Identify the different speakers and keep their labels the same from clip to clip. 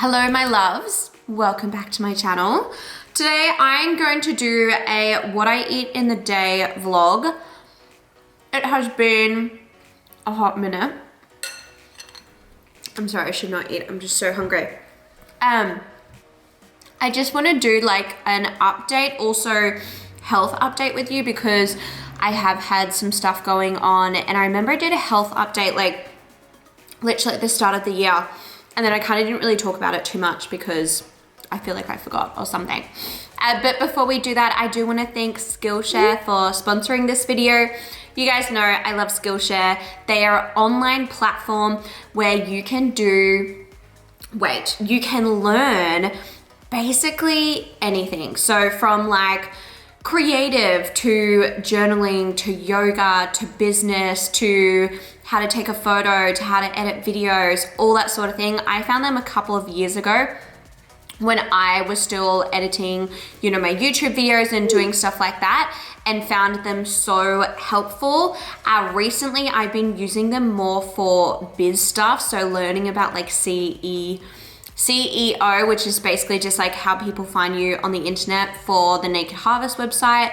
Speaker 1: Hello my loves, welcome back to my channel. Today I'm going to do a what I eat in the day vlog. It has been a hot minute. I'm sorry, I should not eat, I'm just so hungry. I just want to do like an update, also health update with you because I have had some stuff going on, and I remember I did a health update like literally at the start of the year. And then I kind of didn't really talk about it too much because I feel like I forgot or something. But before we do that, I do want to thank Skillshare for sponsoring this video. You guys know I love Skillshare. They are an online platform where you can learn basically anything. So from like creative to journaling to yoga to business to how to take a photo to how to edit videos, all that sort of thing. I found them a couple of years ago when I was still editing, you know, my YouTube videos and doing stuff like that, and found them so helpful. Recently, I've been using them more for biz stuff, so learning about like CEO, which is basically just like how people find you on the internet for the Naked Harvest website.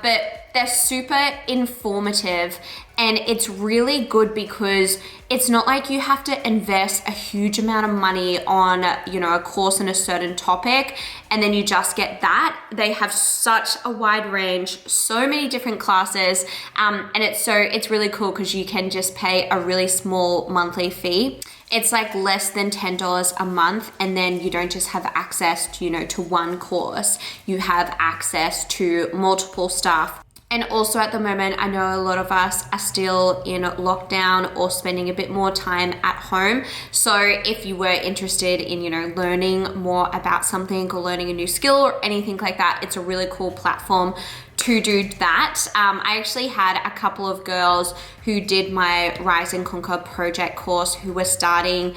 Speaker 1: But they're super informative, and it's really good because it's not like you have to invest a huge amount of money on, you know, a course in a certain topic and then you just get that. They have such a wide range, so many different classes, and it's really cool because you can just pay a really small monthly fee. It's like less than $10 a month, and then you don't just have access to, you know, to one course. You have access to multiple stuff. And also at the moment, I know a lot of us are still in lockdown or spending a bit more time at home. So if you were interested in, you know, learning more about something or learning a new skill or anything like that, it's a really cool platform to do that. I actually had a couple of girls who did my Rise and Conquer project course who were starting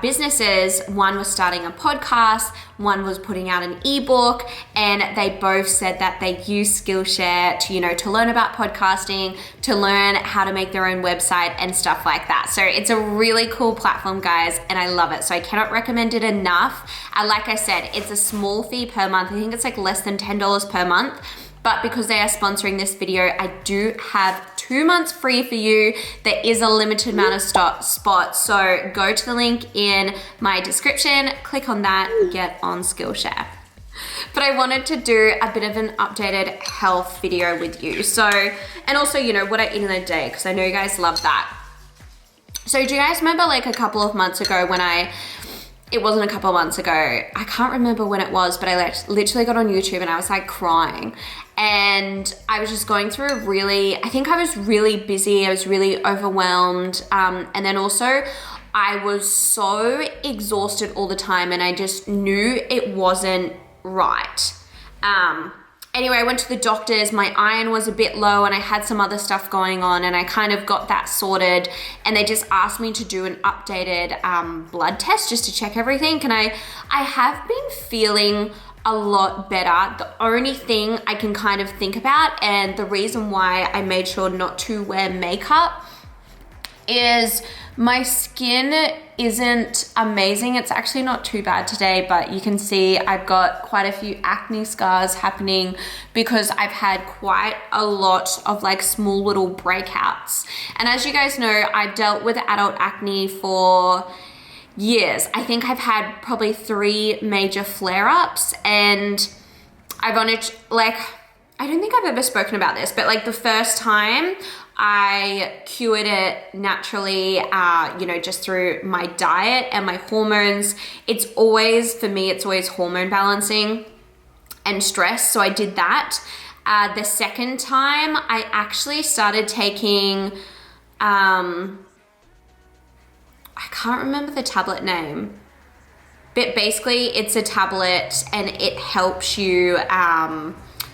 Speaker 1: businesses. One was starting a podcast, one was putting out an ebook, and they both said that they use Skillshare to, you know, to learn about podcasting, to learn how to make their own website and stuff like that. So it's a really cool platform, guys, and I love it. So I cannot recommend it enough. Like I said, it's a small fee per month. I think it's like less than $10 per month. But because they are sponsoring this video, I do have 2 months free for you. There is a limited amount of spots. So go to the link in my description, click on that, get on Skillshare. But I wanted to do a bit of an updated health video with you. So, and also, you know, what I eat in a day, because I know you guys love that. So do you guys remember like a couple of months ago when it wasn't a couple of months ago, I can't remember when it was, but I literally got on YouTube and I was like crying. And I was just going through I think I was really busy, I was really overwhelmed. And then also I was so exhausted all the time and I just knew it wasn't right. Anyway, I went to the doctors, my iron was a bit low and I had some other stuff going on, and I kind of got that sorted, and they just asked me to do an updated blood test just to check everything. And I have been feeling a lot better. The only thing I can kind of think about, and the reason why I made sure not to wear makeup, is my skin isn't amazing. It's actually not too bad today, but you can see I've got quite a few acne scars happening because I've had quite a lot of like small little breakouts. And as you guys know, I've dealt with adult acne for years. I think I've had probably 3 major flare-ups, and I've only like, I don't think I've ever spoken about this, but like the first time I cured it naturally, you know, just through my diet and my hormones. It's always, for me, it's always hormone balancing and stress. So I did that. The second time I actually started taking, I can't remember the tablet name, but basically it's a tablet and it helps you,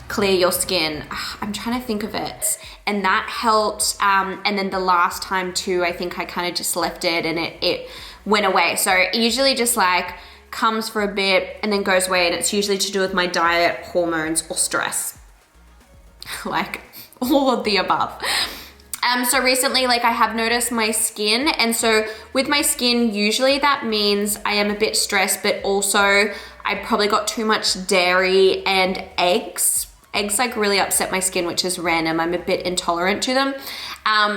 Speaker 1: clear your skin. I'm trying to think of it. And that helped. And then the last time too, I think I kind of just left it and it went away. So it usually just like comes for a bit and then goes away. And it's usually to do with my diet, hormones, or stress. Like all of the above. So recently, like I have noticed my skin, and so with my skin, usually that means I am a bit stressed, but also I probably got too much dairy and eggs. Eggs like really upset my skin, which is random. I'm a bit intolerant to them.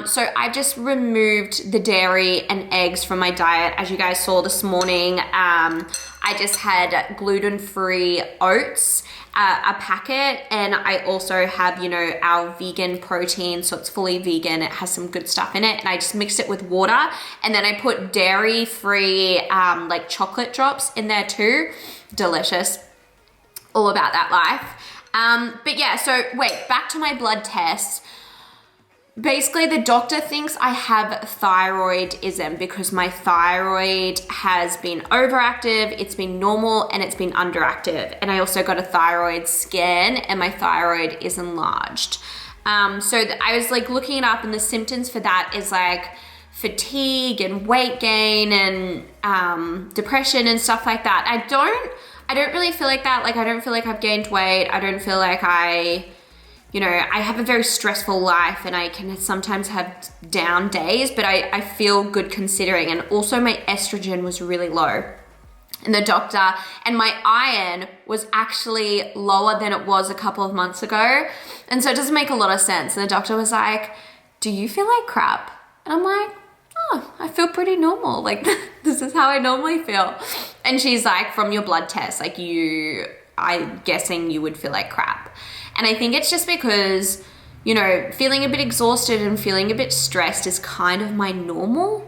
Speaker 1: So I just removed the dairy and eggs from my diet. As you guys saw this morning, I just had gluten-free oats, a packet, and I also have, you know, our vegan protein, so it's fully vegan. It has some good stuff in it, and I just mixed it with water, and then I put dairy-free like chocolate drops in there too. Delicious. All about that life. But yeah, so wait, back to my blood tests. Basically, the doctor thinks I have thyroidism because my thyroid has been overactive, it's been normal, and it's been underactive. And I also got a thyroid scan, and my thyroid is enlarged. I was like looking it up, and the symptoms for that is like fatigue and weight gain and depression and stuff like that. I don't really feel like that. Like, I don't feel like I've gained weight. I don't feel like I have a very stressful life, and I can sometimes have down days, but I feel good considering. And also my estrogen was really low. And the doctor, and my iron was actually lower than it was a couple of months ago. And so it doesn't make a lot of sense. And the doctor was like, do you feel like crap? And I'm like, oh, I feel pretty normal. Like, this is how I normally feel. And she's like, from your blood test, like I'm guessing you would feel like crap. And I think it's just because, you know, feeling a bit exhausted and feeling a bit stressed is kind of my normal.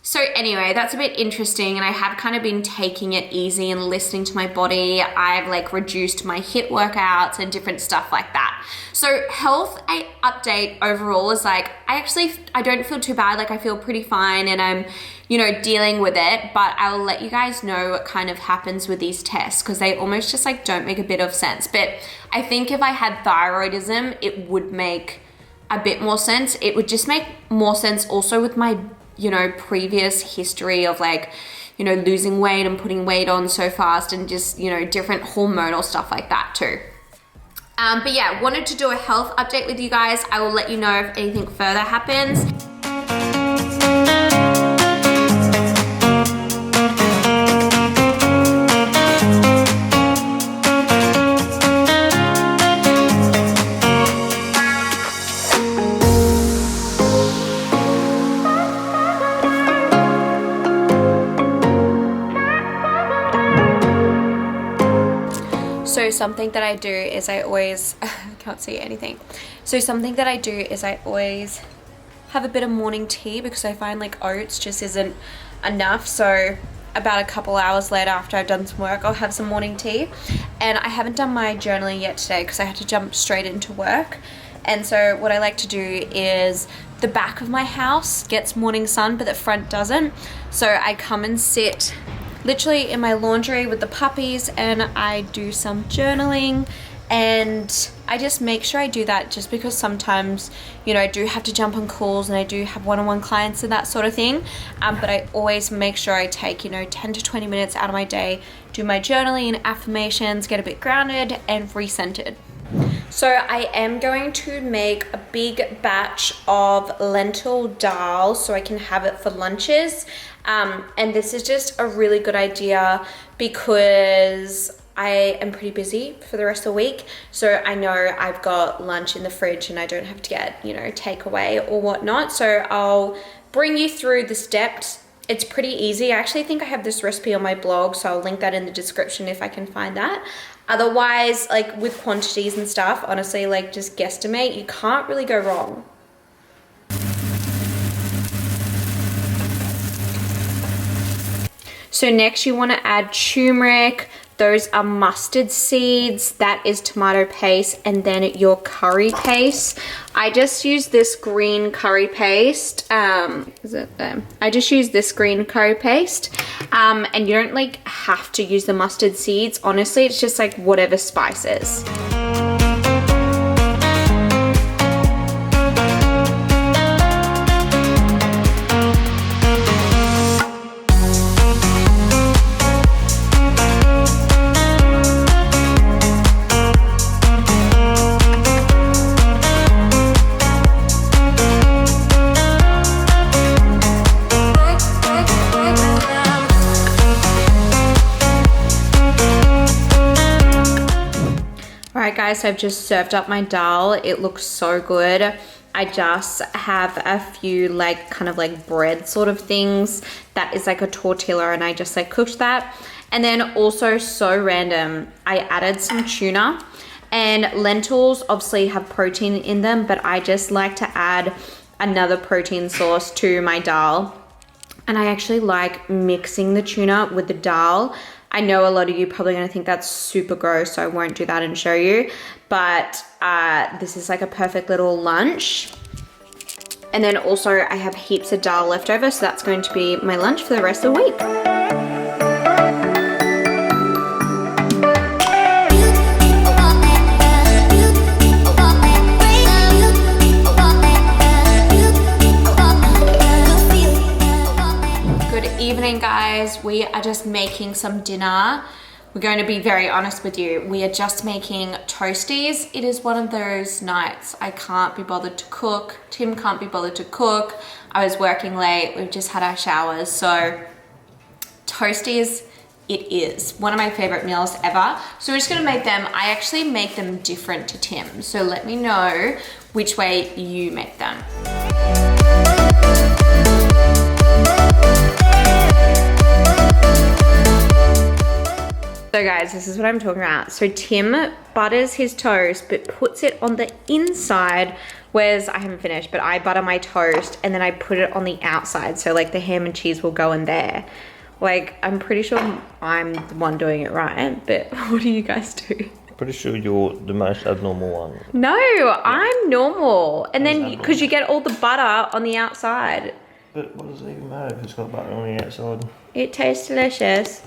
Speaker 1: So anyway, that's a bit interesting, and I have kind of been taking it easy and listening to my body. I've like reduced my HIIT workouts and different stuff like that. So health update overall is like, I don't feel too bad. Like, I feel pretty fine, and I'm, you know, dealing with it, but I will let you guys know what kind of happens with these tests, because they almost just like don't make a bit of sense. But I think if I had thyroidism, it would make a bit more sense. It would just make more sense also with my, you know, previous history of like, you know, losing weight and putting weight on so fast, and just, you know, different hormonal stuff like that too. But yeah, wanted to do a health update with you guys. I will let you know if anything further happens. So something that I do is I always, I can't see anything. So something that I do is I always have a bit of morning tea, because I find like oats just isn't enough. So about a couple hours later, after I've done some work, I'll have some morning tea. And I haven't done my journaling yet today because I had to jump straight into work. And so what I like to do is the back of my house gets morning sun, but the front doesn't. So I come and sit literally in my laundry with the puppies, and I do some journaling, and I just make sure I do that, just because sometimes, you know, I do have to jump on calls and I do have one-on-one clients and that sort of thing. But I always make sure I take, you know, 10 to 20 minutes out of my day, do my journaling and affirmations, get a bit grounded and recentered. So I am going to make a big batch of lentil dal so I can have it for lunches. And this is just a really good idea because I am pretty busy for the rest of the week. So I know I've got lunch in the fridge and I don't have to get, you know, takeaway or whatnot. So I'll bring you through the steps. It's pretty easy. I actually think I have this recipe on my blog, so I'll link that in the description if I can find that. Otherwise, like with quantities and stuff, honestly, like just guesstimate. You can't really go wrong. So next you want to add turmeric. Those are mustard seeds, that is tomato paste, and then your curry paste. I just use this green curry paste. Is it there? I just use this green curry paste. And you don't like have to use the mustard seeds. Honestly, it's just like whatever spices. right guys, so I've just served up my dal. It looks so good. I just have a few like kind of like bread sort of things that is like a tortilla, and I just like cooked that. And then also, so random, I added some tuna. And lentils obviously have protein in them, but I just like to add another protein source to my dal. And I actually like mixing the tuna with the dal. I know a lot of you probably gonna think that's super gross, so I won't do that and show you. But this is like a perfect little lunch. And then also I have heaps of dal left over, so that's going to be my lunch for the rest of the week. Evening guys, we are just making some dinner. We're going to be very honest with you. We are just making toasties. It is one of those nights I can't be bothered to cook. Tim can't be bothered to cook. I was working late. We've just had our showers. So toasties, it is one of my favorite meals ever. So we're just gonna make them. I actually make them different to Tim. So let me know which way you make them. So guys, this is what I'm talking about. So Tim butters his toast, but puts it on the inside, whereas I haven't finished, but I butter my toast and then I put it on the outside. So like the ham and cheese will go in there. Like, I'm pretty sure I'm the one doing it right, but what do you guys do?
Speaker 2: Pretty sure you're the most abnormal one.
Speaker 1: No, I'm normal. And then, because you get all the butter on the outside.
Speaker 2: But what does it even matter if it's got butter on the outside?
Speaker 1: It tastes delicious.